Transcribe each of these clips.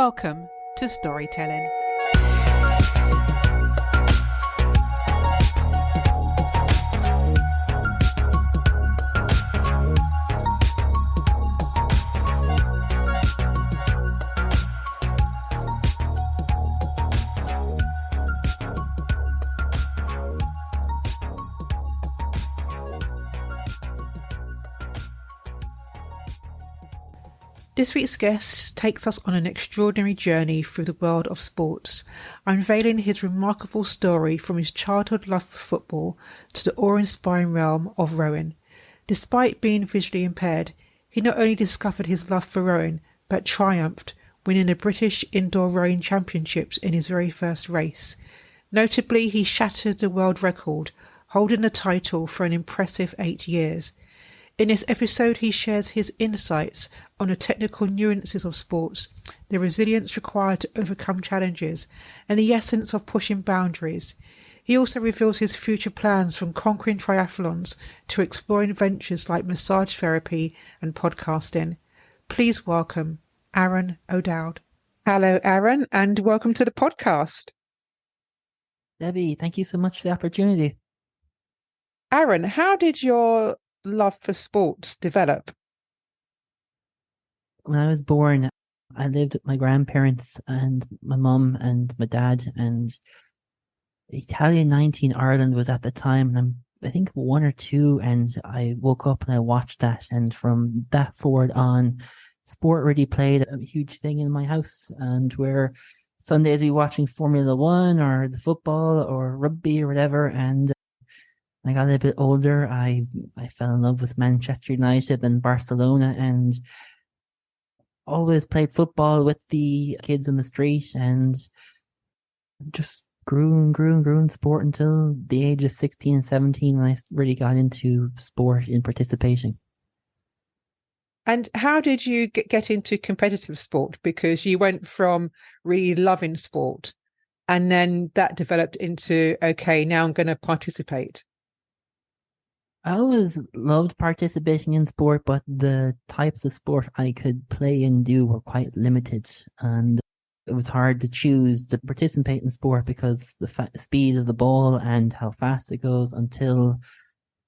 Welcome to Storytelling. This week's guest takes us on an extraordinary journey through the world of sports, unveiling his remarkable story from his childhood love for football to the awe-inspiring realm of rowing. Despite being visually impaired, he not only discovered his love for rowing, but triumphed, winning the British Indoor Rowing Championships in his very first race. Notably, he shattered the world record, holding the title for an impressive 8 years. In this episode, he shares his insights on the technical nuances of sports, the resilience required to overcome challenges, and the essence of pushing boundaries. He also reveals his future plans, from conquering triathlons to exploring ventures like massage therapy and podcasting. Please welcome Aron O'Dowd. Hello, Aron, and welcome to the podcast. Debbie, thank you so much for the opportunity. Aron, how did your love for sports develop? When I was born, I lived with my grandparents and my mum and my dad, and Italian 19 Ireland was at the time, and I think 1 or 2, and I woke up and I watched that, and from that forward on, sport really played a huge thing in my house, and where Sundays we were watching Formula 1 or the football or rugby or whatever, and I got a little bit older. I fell in love with Manchester United and Barcelona, and always played football with the kids in the street, and just grew in sport until the age of 16 and 17 when I really got into sport in participating. And how did you get into competitive sport? Because you went from really loving sport and then that developed into, okay, now I'm going to participate. I always loved participating in sport, but the types of sport I could play and do were quite limited, and it was hard to choose to participate in sport because the speed of the ball and how fast it goes, until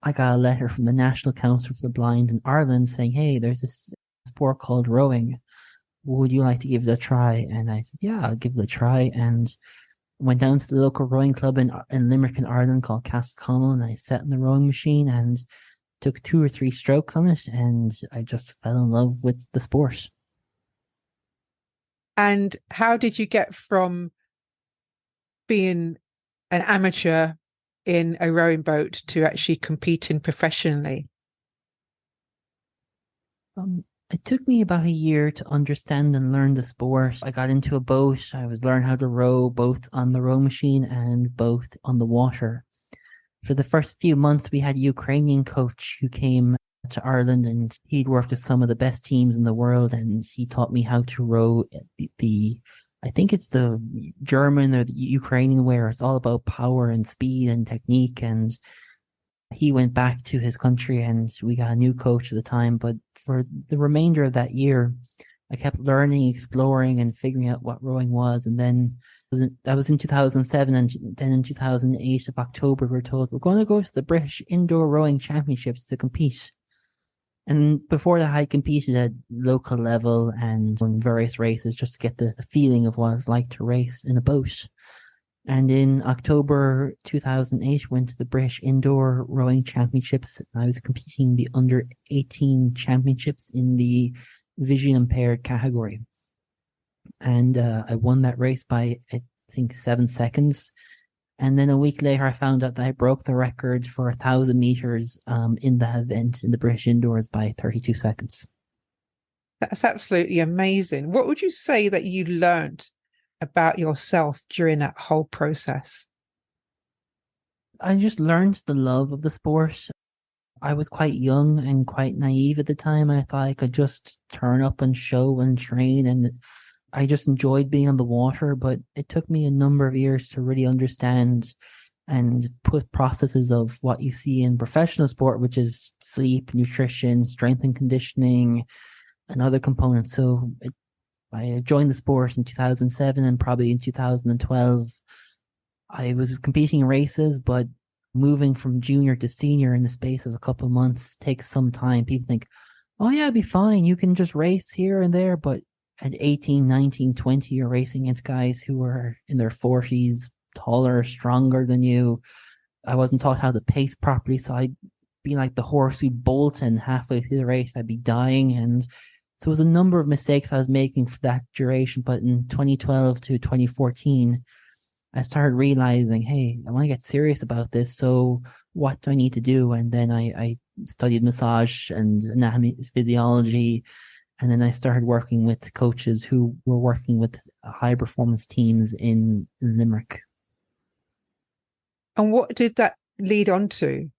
I got a letter from the National Council for the Blind in Ireland saying, hey, there's this sport called rowing. Would you like to give it a try? And I said, yeah, I'll give it a try, and went down to the local rowing club in Limerick in Ireland called Castleconnell, and I sat in the rowing machine and took 2 or 3 strokes on it, and I just fell in love with the sport. And how did you get from being an amateur in a rowing boat to actually competing professionally? It took me about a year to understand and learn the sport. I got into a boat. I was learning how to row both on the row machine and both on the water. For the first few months, we had a Ukrainian coach who came to Ireland, and he'd worked with some of the best teams in the world, and he taught me how to row I think it's the German or the Ukrainian way, where it's all about power and speed and technique. And he went back to his country and we got a new coach at the time. But for the remainder of that year, I kept learning, exploring, and figuring out what rowing was. And then that was in 2007. And then in 2008 of October, we were told we're going to go to the British Indoor Rowing Championships to compete. And before that, I competed at local level and on various races just to get the feeling of what it's like to race in a boat. And in October 2008, went to the British Indoor Rowing Championships. I was competing in the under 18 championships in the visually impaired category. And I won that race by, I think, 7 seconds. And then a week later, I found out that I broke the record for 1,000 meters in that event in the British Indoors by 32 seconds. That's absolutely amazing. What would you say that you learned about yourself during that whole process? I just learned the love of the sport. I was quite young and quite naive at the time. I thought I could just turn up and show and train, and I just enjoyed being on the water. But it took me a number of years to really understand and put processes of what you see in professional sport, which is sleep, nutrition, strength and conditioning, and other components. So I joined the sport in 2007, and probably in 2012, I was competing in races, but moving from junior to senior in the space of a couple of months takes some time. People think, oh yeah, it'll be fine. You can just race here and there. But at 18, 19, 20, you're racing against guys who are in their 40s, taller, stronger than you. I wasn't taught how to pace properly, so I'd be like the horse who'd bolt, and halfway through the race, I'd be dying. And so it was a number of mistakes I was making for that duration. But in 2012 to 2014, I started realizing, hey, I want to get serious about this. So what do I need to do? And then I studied massage and anatomy, physiology. And then I started working with coaches who were working with high performance teams in Limerick. And what did that lead on to?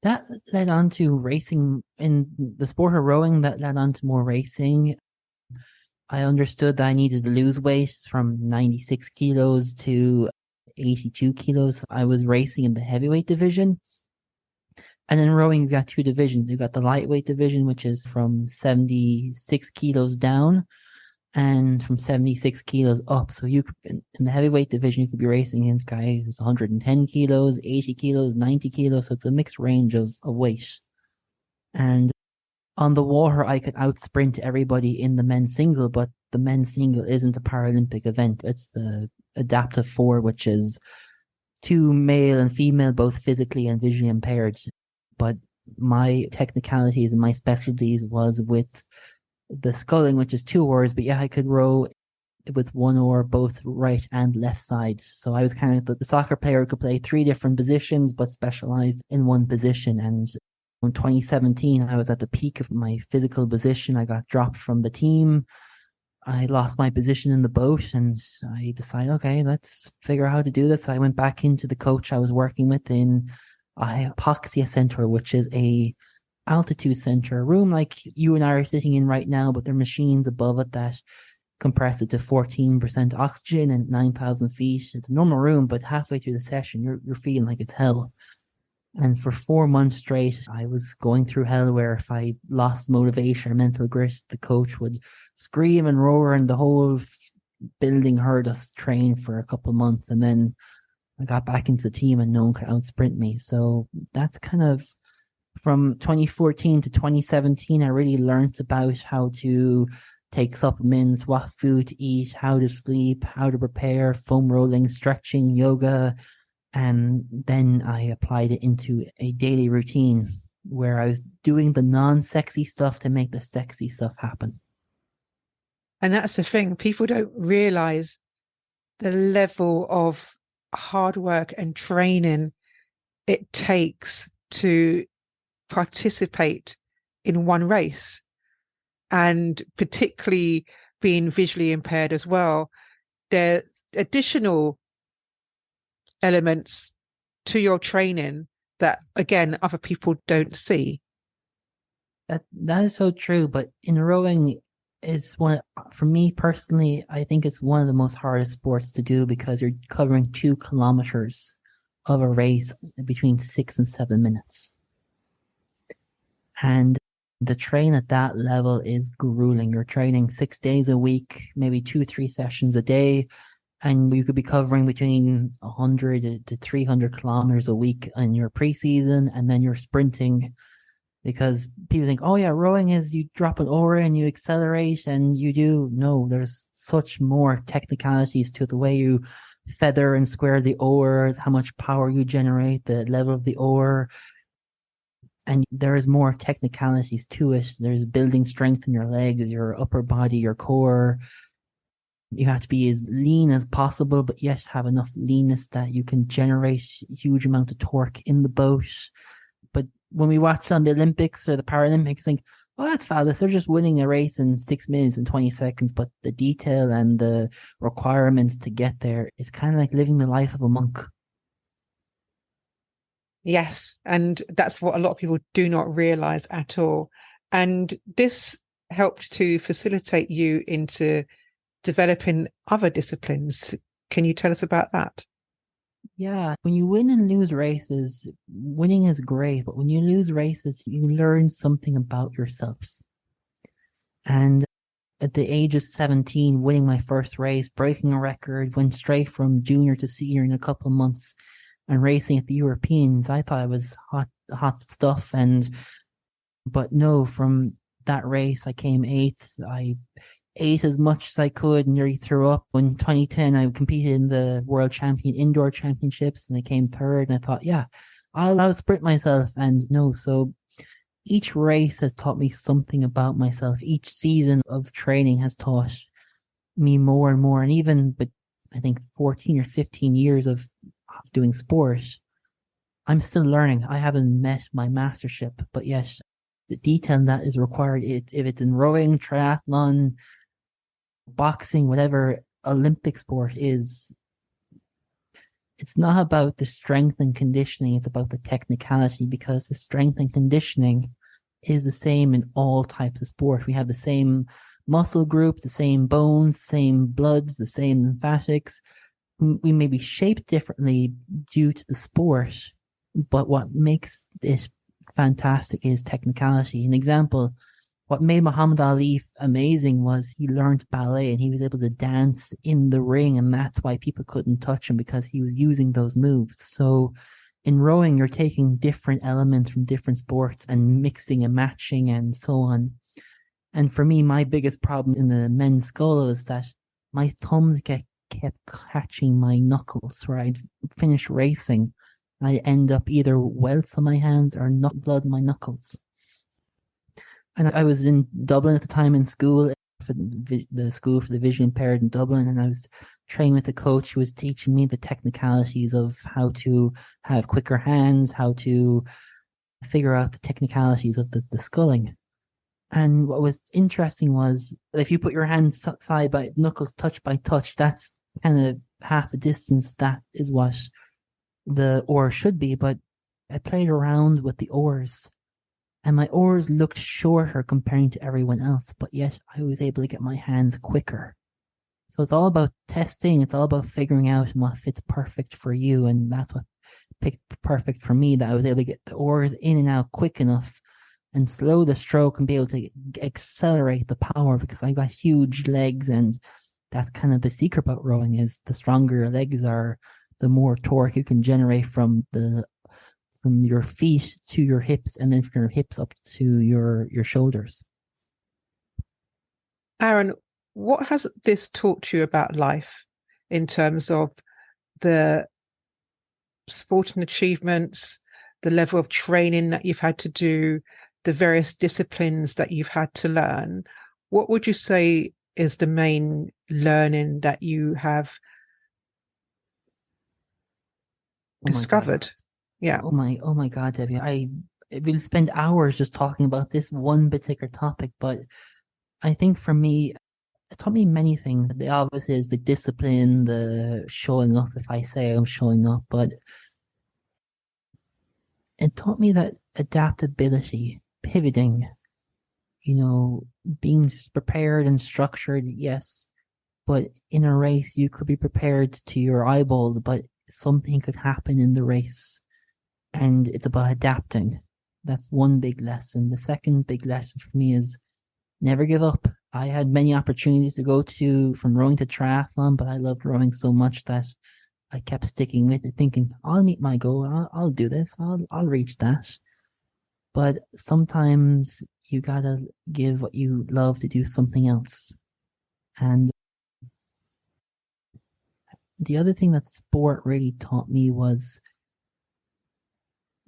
That led on to racing in the sport of rowing. That led on to more racing. I understood that I needed to lose weight from 96 kilos to 82 kilos. I was racing in the heavyweight division. And in rowing, you've got two divisions. You've got the lightweight division, which is from 76 kilos down, and from 76 kilos up. So you could, in the heavyweight division, you could be racing against guys who's 110 kilos, 80 kilos, 90 kilos. So it's a mixed range of weight. And on the water, I could out sprint everybody in the men's single, but the men's single isn't a Paralympic event. It's the adaptive four, which is two male and female, both physically and visually impaired. But my technicalities and my specialties was with the sculling, which is two oars. But yeah, I could row with one oar, both right and left side. So I was kind of the soccer player who could play three different positions, but specialized in one position. And in 2017, I was at the peak of my physical position. I got dropped from the team. I lost my position in the boat, and I decided, okay, let's figure out how to do this. I went back into the coach I was working with in a hypoxia center, which is a altitude center, a room like you and I are sitting in right now, but there are machines above it that compress it to 14% oxygen and 9,000 feet. It's a normal room, but halfway through the session, you're feeling like it's hell. And for 4 months straight, I was going through hell, where if I lost motivation or mental grit, the coach would scream and roar, and the whole building heard us train for a couple of months. And then I got back into the team and no one could outsprint me. So that's kind of from 2014 to 2017, I really learned about how to take supplements, what food to eat, how to sleep, how to prepare, foam rolling, stretching, yoga. And then I applied it into a daily routine where I was doing the non-sexy stuff to make the sexy stuff happen. And that's the thing. People don't realize the level of hard work and training it takes to participate in one race, and particularly being visually impaired as well. There are additional elements to your training that, again, other people don't see. That is so true. But in rowing, is one, for me personally, I think it's one of the most hardest sports to do, because you're covering 2 kilometers of a race between 6 and 7 minutes. And the train at that level is grueling. You're training 6 days a week, maybe 2-3 sessions a day. And you could be covering between 100 to 300 kilometers a week in your preseason, and then you're sprinting, because people think, oh yeah, rowing is you drop an oar and you accelerate and you do. No, there's such more technicalities to the way you feather and square the oar, how much power you generate, the level of the oar. And there is more technicalities to it. There's building strength in your legs, your upper body, your core. You have to be as lean as possible, but yet have enough leanness that you can generate a huge amount of torque in the boat. But when we watch on the Olympics or the Paralympics, think, oh, that's fabulous. They're just winning a race in 6 minutes and 20 seconds. But the detail and the requirements to get there is kind of like living the life of a monk. Yes. And that's what a lot of people do not realize at all. And this helped to facilitate you into developing other disciplines. Can you tell us about that? Yeah, when you win and lose races, winning is great, but when you lose races, you learn something about yourself. And at the age of 17, winning my first race, breaking a record, went straight from junior to senior in a couple of months and racing at the Europeans. I thought it was hot stuff. But no, from that race, I came eighth. I ate as much as I could, nearly threw up. In 2010, I competed in the World Champion Indoor Championships and I came third. And I thought, yeah, I'll sprint myself. And no, so each race has taught me something about myself. Each season of training has taught me more and more. And even, but I think 14 or 15 years of doing sport, I'm still learning. I haven't met my mastership, but yet the detail that is required, if it's in rowing, triathlon, boxing, whatever Olympic sport is, it's not about the strength and conditioning, it's about the technicality, because the strength and conditioning is the same in all types of sport. We have the same muscle group, the same bones, the same bloods, the same lymphatics. We may be shaped differently due to the sport, but what makes it fantastic is technicality. An example, what made Muhammad Ali amazing was he learned ballet and he was able to dance in the ring, and that's why people couldn't touch him, because he was using those moves. So in rowing, you're taking different elements from different sports and mixing and matching and so on. And for me, my biggest problem in the men's sculls was that my thumbs kept catching my knuckles, where I'd finish racing and I'd end up either welts on my hands or blood in my knuckles. And I was in Dublin at the time in school, for the school for the visually impaired in Dublin, and I was training with a coach who was teaching me the technicalities of how to have quicker hands, how to figure out the technicalities of the sculling. And what was interesting was that if you put your hands side by knuckles touch by touch, that's kind of half the distance. That is what the oar should be. But I played around with the oars, and my oars looked shorter comparing to everyone else, but yet I was able to get my hands quicker. So it's all about testing. It's all about figuring out what fits perfect for you. And that's what picked perfect for me, that I was able to get the oars in and out quick enough and slow the stroke and be able to accelerate the power, because I got huge legs. And that's kind of the secret about rowing, is the stronger your legs are, the more torque you can generate from your feet to your hips, and then from your hips up to your shoulders. Aron, what has this taught you about life in terms of the sporting achievements, the level of training that you've had to do, the various disciplines that you've had to learn? What would you say is the main learning that you have discovered? Yeah. Oh my God, Debbie. We'll spend hours just talking about this one particular topic, but I think for me, it taught me many things. The obvious is the discipline, the showing up if I say I'm showing up, but it taught me that adaptability, pivoting, being prepared and structured, yes, but in a race you could be prepared to your eyeballs, but something could happen in the race, and it's about adapting. That's one big lesson. The second big lesson for me is never give up. I had many opportunities to go from rowing to triathlon, but I loved rowing so much that I kept sticking with it, thinking, I'll meet my goal. I'll do this. I'll reach that. But sometimes you gotta give what you love to do something else. And the other thing that sport really taught me was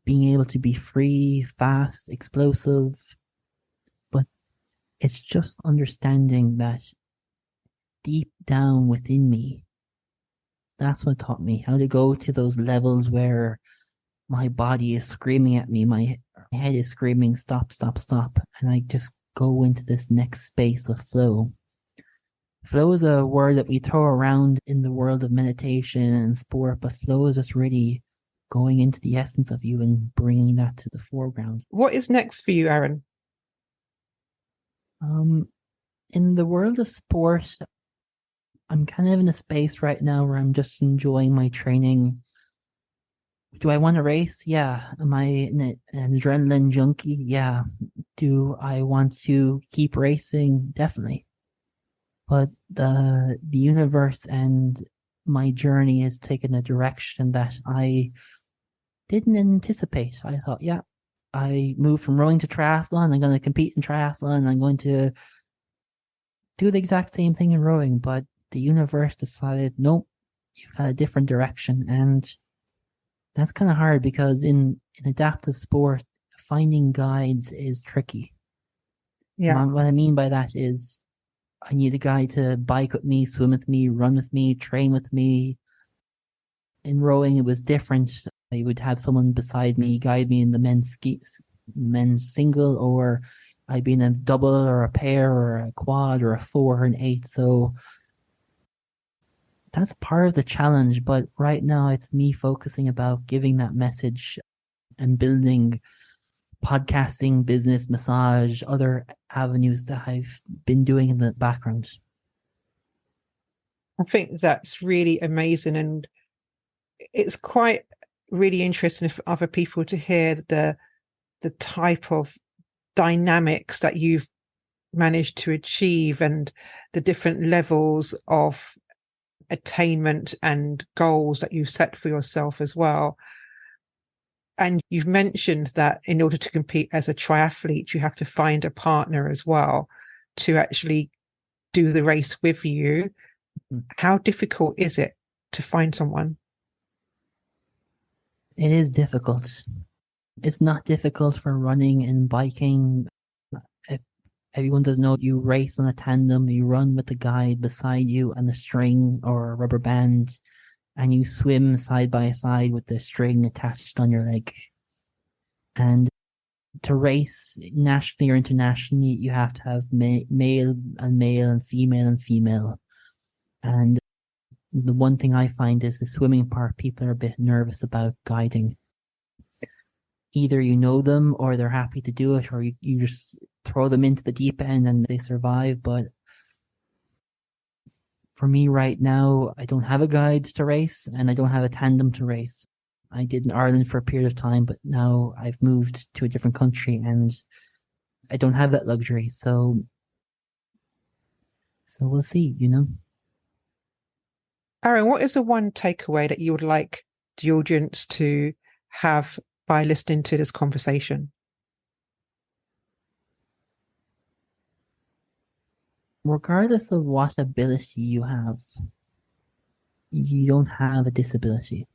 being able to be free, fast, explosive. But it's just understanding that deep down within me, that's what taught me how to go to those levels where my body is screaming at me, my head is screaming, stop, stop, stop. And I just go into this next space of flow. Flow is a word that we throw around in the world of meditation and sport, but flow is just really going into the essence of you and bringing that to the foreground. What is next for you, Aron? In the world of sport, I'm kind of in a space right now where I'm just enjoying my training. Do I want to race? Yeah. Am I an adrenaline junkie? Yeah. Do I want to keep racing? Definitely. but the universe and my journey has taken a direction that I didn't anticipate. I thought, yeah, I moved from rowing to triathlon. I'm going to compete in triathlon. I'm going to do the exact same thing in rowing, but the universe decided, nope, you've got a different direction. And that's kind of hard because in adaptive sport, finding guides is tricky. Yeah. What I mean by that is I need a guy to bike with me, swim with me, run with me, train with me. In rowing, it was different. I would have someone beside me, guide me in the men's single, or I'd be in a double or a pair or a quad or a four or an eight. So that's part of the challenge. But right now, it's me focusing about giving that message and building podcasting, business, massage, other avenues that I've been doing in the background. I think that's really amazing, and it's quite really interesting for other people to hear the type of dynamics that you've managed to achieve and the different levels of attainment and goals that you've set for yourself as well. And you've mentioned that in order to compete as a triathlete, you have to find a partner as well to actually do the race with you. How difficult is it to find someone? It is difficult. It's not difficult for running and biking. If everyone does know, you race on a tandem, you run with a guide beside you and a string or a rubber band, and you swim side by side with the string attached on your leg. And to race nationally or internationally, you have to have male and male and female and female. And the one thing I find is the swimming part, people are a bit nervous about guiding. Either you know them or they're happy to do it, or you just throw them into the deep end and they survive. But for me right now, I don't have a guide to race and I don't have a tandem to race. I did in Ireland for a period of time, but now I've moved to a different country and I don't have that luxury. So we'll see, you know. Aron, what is the one takeaway that you would like the audience to have by listening to this conversation? Regardless of what ability you have, you don't have a disability.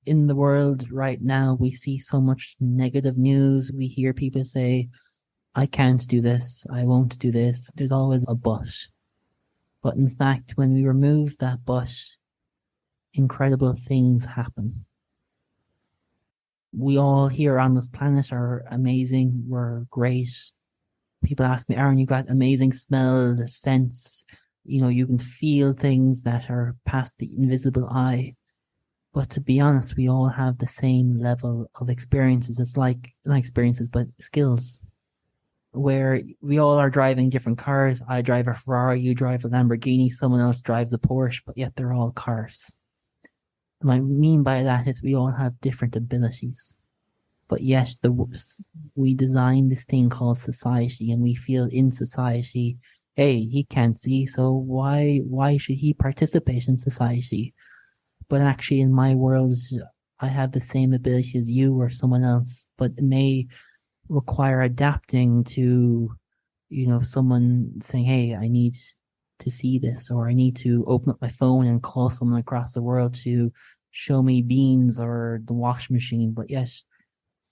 In the world right now, we see so much negative news. We hear people say, I can't do this, I won't do this. There's always a but. But in fact, when we remove that but, incredible things happen. We all here on this planet are amazing. We're great. People ask me, Aron, you got amazing smell, the sense, you know, you can feel things that are past the invisible eye. But to be honest, we all have the same level of experiences. It's like, not experiences, but skills. Where we all are driving different cars. I drive a Ferrari, you drive a Lamborghini, someone else drives a Porsche, but yet they're all cars. And what I mean by that is we all have different abilities. But yet we design this thing called society, and we feel in society, hey, he can't see, so why should he participate in society? But actually, in my world, I have the same ability as you or someone else, but it may require adapting to, you know, someone saying, hey, I need to see this, or I need to open up my phone and call someone across the world to show me beans or the washing machine. But yes,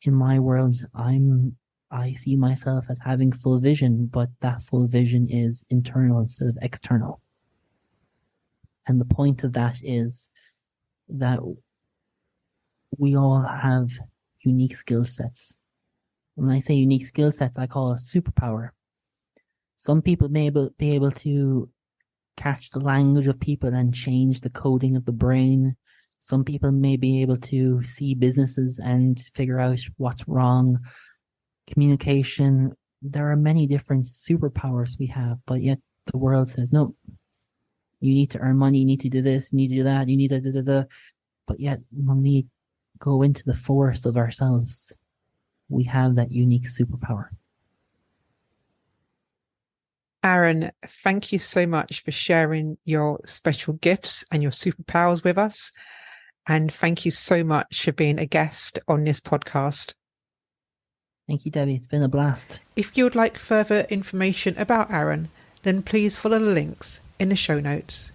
in my world, I see myself as having full vision, but that full vision is internal instead of external. And the point of that is that we all have unique skill sets. When I say unique skill sets, I call it superpower. Some people may be able to catch the language of people and change the coding of the brain. Some people may be able to see businesses and figure out what's wrong. Communication. There are many different superpowers we have, but yet the world says, no, you need to earn money, you need to do this, you need to do that, you need to da. But yet when we go into the forest of ourselves, we have that unique superpower. Aron, thank you so much for sharing your special gifts and your superpowers with us. And thank you so much for being a guest on this podcast. Thank you, Debbie. It's been a blast. If you would like further information about Aron, then please follow the links in the show notes.